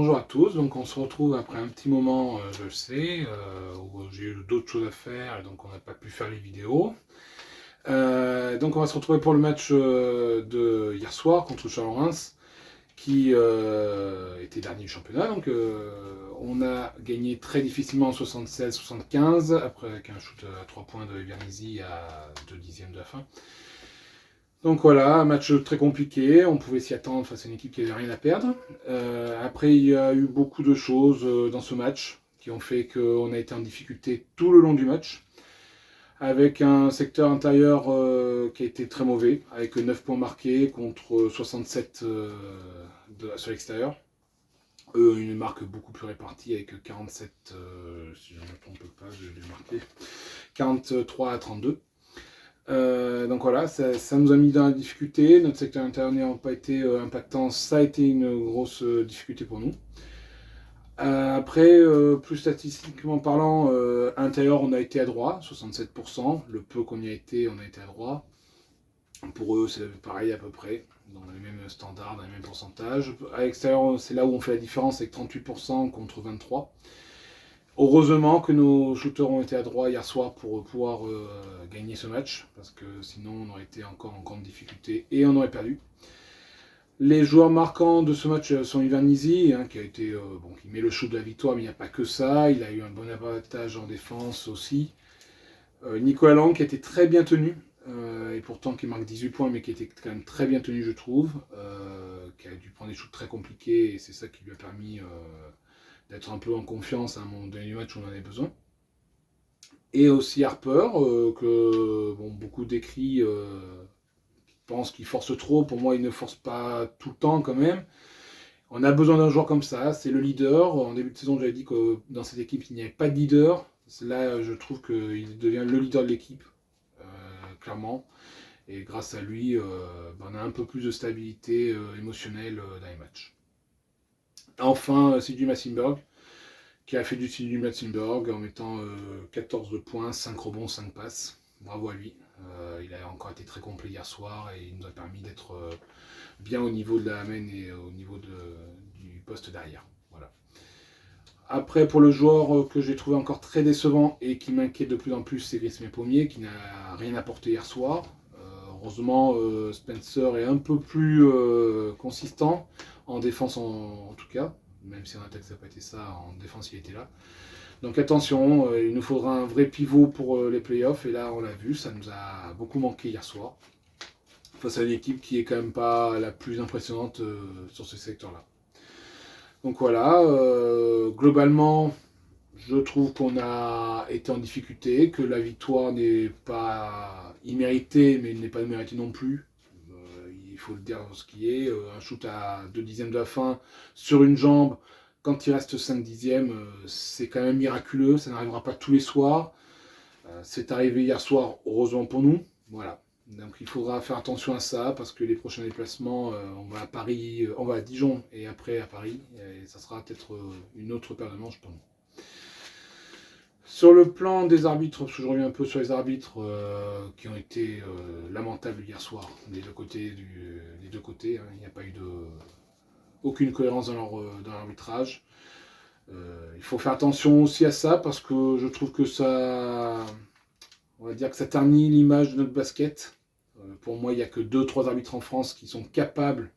bonjour à tous, donc on se retrouve après un petit moment, je le sais, où j'ai eu d'autres choses à faire et donc on n'a pas pu faire les vidéos. Donc on va se retrouver pour le match de hier soir contre Charleroi-Reims, qui était dernier du championnat. Donc on a gagné très difficilement en 76-75, après avec un shoot à 3 points de Vernizzi à 2 dixièmes de la fin. Donc voilà, un match très compliqué, on pouvait s'y attendre face à une équipe qui n'avait rien à perdre. Après, il y a eu beaucoup de choses dans ce match qui ont fait qu'on a été en difficulté tout le long du match, avec un secteur intérieur qui a été très mauvais, avec 9 points marqués contre 67 sur l'extérieur. Une marque beaucoup plus répartie avec 47, si je ne me trompe pas, je l'ai marqué, 43 à 32. Donc voilà, ça nous a mis dans la difficulté. Notre secteur intérieur n'ayant pas été impactant, ça a été une grosse difficulté pour nous. Après, plus statistiquement parlant, intérieur, on a été adroit, 67%. Le peu qu'on y a été, on a été adroit. Pour eux, c'est pareil à peu près, dans les mêmes standards, dans les mêmes pourcentages. À l'extérieur, c'est là où on fait la différence, avec 38% contre 23%. Heureusement que nos shooters ont été adroits hier soir pour pouvoir gagner ce match, parce que sinon on aurait été encore en grande difficulté et on aurait perdu. Les joueurs marquants de ce match sont Ivan Nisi, qui a été qui met le shoot de la victoire, mais il n'y a pas que ça. Il a eu un bon avantage en défense aussi. Nicolas Lang qui a été très bien tenu, et pourtant qui marque 18 points, mais qui était quand même très bien tenu, je trouve, qui a dû prendre des shoots très compliqués, et c'est ça qui lui a permis d'être un peu en confiance à un moment donné du match où on en avait besoin. Et aussi Harper, que beaucoup décrit, pensent qu'il force trop. Pour moi, il ne force pas tout le temps quand même. On a besoin d'un joueur comme ça, c'est le leader. En début de saison, j'avais dit que dans cette équipe, il n'y avait pas de leader. Là, je trouve qu'il devient le leader de l'équipe, clairement. Et grâce à lui, on a un peu plus de stabilité émotionnelle dans les matchs. Enfin, Sidi Massenberg, qui a fait du Sidi Massenberg en mettant 14 points, 5 rebonds, 5 passes. Bravo à lui. Il a encore été très complet hier soir et il nous a permis d'être bien au niveau de la main et au niveau du poste derrière. Voilà. Après, pour le joueur que j'ai trouvé encore très décevant et qui m'inquiète de plus en plus, c'est Grisme Pommier, qui n'a rien apporté hier soir. Heureusement, Spencer est un peu plus consistant, en défense en tout cas, même si en attaque ça n'a pas été ça, en défense il était là. Donc attention, il nous faudra un vrai pivot pour les playoffs, et là on l'a vu, ça nous a beaucoup manqué hier soir, face à une équipe qui est quand même pas la plus impressionnante sur ce secteur-là. Donc voilà, globalement, je trouve qu'on a été en difficulté, que la victoire n'est pas imméritée, mais n'est pas imméritée non plus. Il faut le dire ce qui est. Un shoot à 2 dixièmes de la fin sur une jambe, quand il reste 5 dixièmes, c'est quand même miraculeux. Ça n'arrivera pas tous les soirs. C'est arrivé hier soir, heureusement pour nous. Voilà. Donc il faudra faire attention à ça, parce que les prochains déplacements, on va à Paris, on va à Dijon et après à Paris. Et ça sera peut-être une autre paire de manches pour nous. Sur le plan des arbitres, parce que je reviens un peu sur les arbitres qui ont été lamentables hier soir, des deux côtés. Il n'y a pas eu aucune cohérence dans l'arbitrage. Il faut faire attention aussi à ça, parce que je trouve que ça, on va dire que ça ternit l'image de notre basket. Pour moi, il n'y a que 2-3 arbitres en France qui sont capables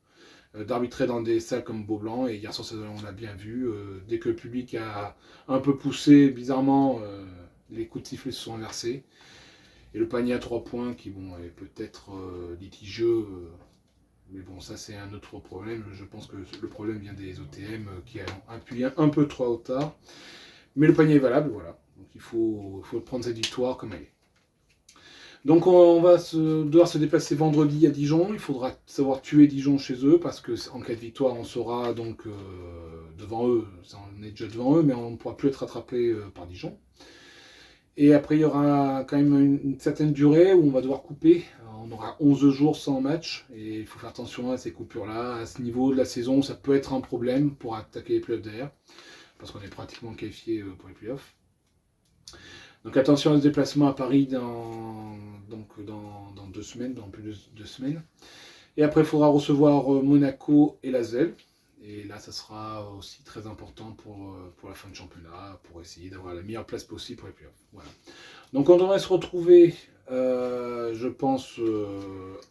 d'arbitrer dans des salles comme Beaublanc, et hier soir on l'a bien vu, dès que le public a un peu poussé, bizarrement les coups de sifflet se sont inversés, et le panier à 3 points qui est peut-être litigieux, mais bon, ça c'est un autre problème. Je pense que le problème vient des OTM qui ont appuyé un peu trop tard, mais le panier est valable, voilà. Donc il faut prendre cette victoire comme elle est. Donc on va devoir se déplacer vendredi à Dijon. Il faudra savoir tuer Dijon chez eux, parce qu'en cas de victoire, on sera donc devant eux. On est déjà devant eux, mais on ne pourra plus être rattrapé par Dijon. Et après, il y aura quand même une certaine durée où on va devoir couper. On aura 11 jours sans match, et il faut faire attention à ces coupures-là. À ce niveau de la saison, ça peut être un problème pour attaquer les playoffs derrière, parce qu'on est pratiquement qualifié pour les playoffs. Donc attention à ce déplacement à Paris dans 2 semaines, dans plus de 2 semaines. Et après, il faudra recevoir Monaco et Lasvel. Et là, ça sera aussi très important pour la fin de championnat, pour essayer d'avoir la meilleure place possible pour les playoffs. Voilà. Donc on devrait se retrouver, je pense,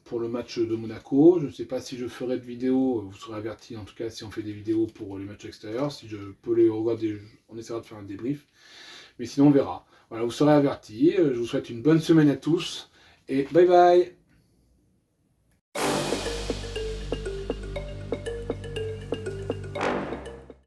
pour le match de Monaco. Je ne sais pas si je ferai de vidéos, vous serez avertis en tout cas si on fait des vidéos pour les matchs extérieurs. Si je peux les regarder, on essaiera de faire un débrief. Mais sinon on verra. Voilà, vous serez avertis. Je vous souhaite une bonne semaine à tous et bye bye.